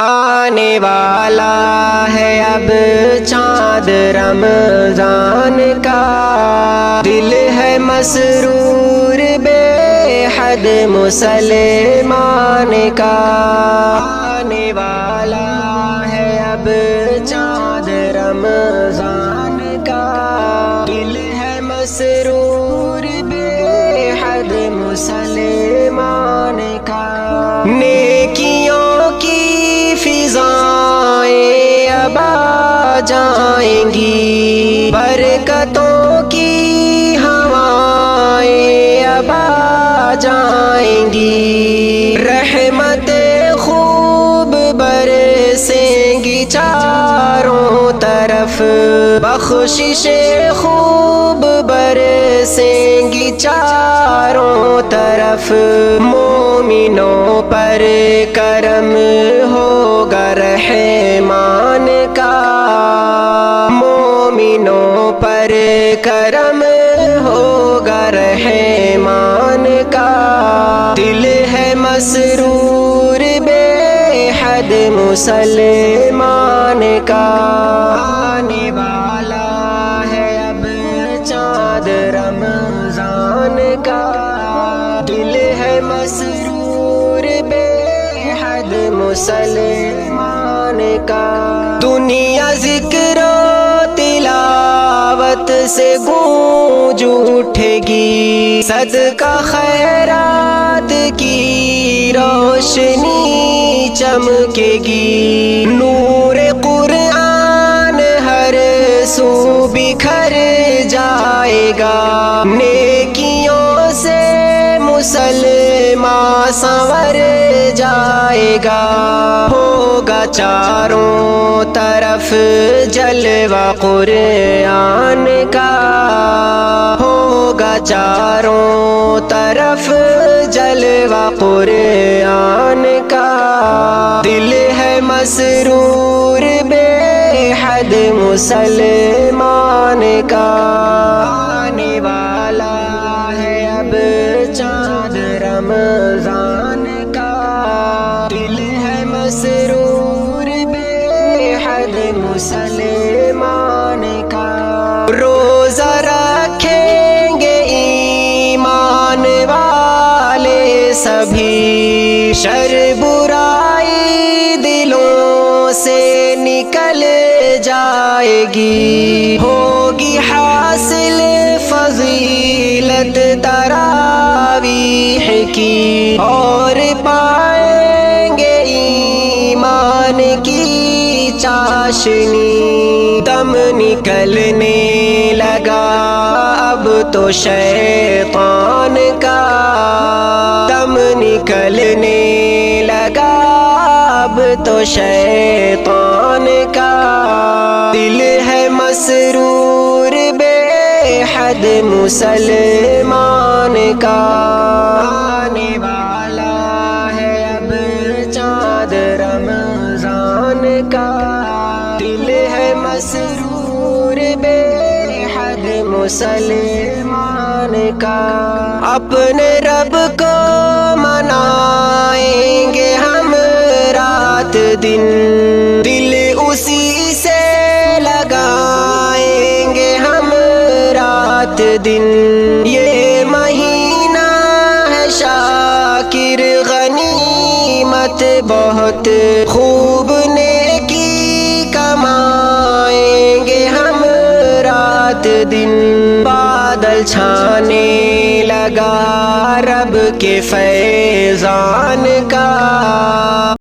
آنے والا ہے اب چاند رمضان کا، دل ہے مسرور بے حد مسلمان کا۔ آنے والا ہے اب چاند رمضان کا، دل ہے مسرور بے حد مسلمان کا۔ نیکیوں کی فضائیں اب آ جائیں گی، برکتوں کی ہوائیں اب آ جائیں گی، رحمتیں خوب برسیں گی چاروں طرف، بخششیں خوب برسیں گی چاروں طرف۔ مومنوں پر کرم ہوگا رحمان کا، مومنوں پر کرم ہوگا رحمان کا۔ دل ہے مسرور بے حد مسلمان کا۔ آنے والا ہے اب چاند رمضان کا، دل ہے مسرور بے حد مسلمان کا۔ دنیا ذکر و تلاوت سے گونج اٹھے گی، صدقہ خیرات کی روشنی چمکے گی، نور قرآن ہر سو بکھر جائے گا، نیکیوں سے مسلمان سنور جائے گا۔ ہوگا چاروں طرف جلوہ قرآن کا، ہوگا چاروں طرف جلوہ قرآن کا۔ دل ہے مسرور بے حد مسلمان کا۔ آنے والا ہے اب چاند رمضان کا، دل ہے مسرور بے حد مسلمان کا۔ روزہ رکھیں گے ایمان والے سبھی، شر برائی دلوں سے نکل جائے گی، ہوگی حاصل فضیلت تراویح کی، اور پائیں گے ایمان کی چاشنی۔ دم نکلنے لگا اب تو شیطان کا، دم نکلنے لگا اب تو شیطان کا۔ دل ہے مسرور بے حد مسلمان کا۔ آنے والا ہے اب چاند رمضان کا، دل ہے مسرور بے حد مسلمان کا۔ اپنے رب کو منائیں گے ہم رات دن، دل اسی سے لگائیں گے ہم رات دن۔ یہ مہینہ ہے شاکر غنیمت بہت خوب، نیکی کمائیں گے ہم رات دن۔ بادل چھانے لگا رب کے فیضان کا۔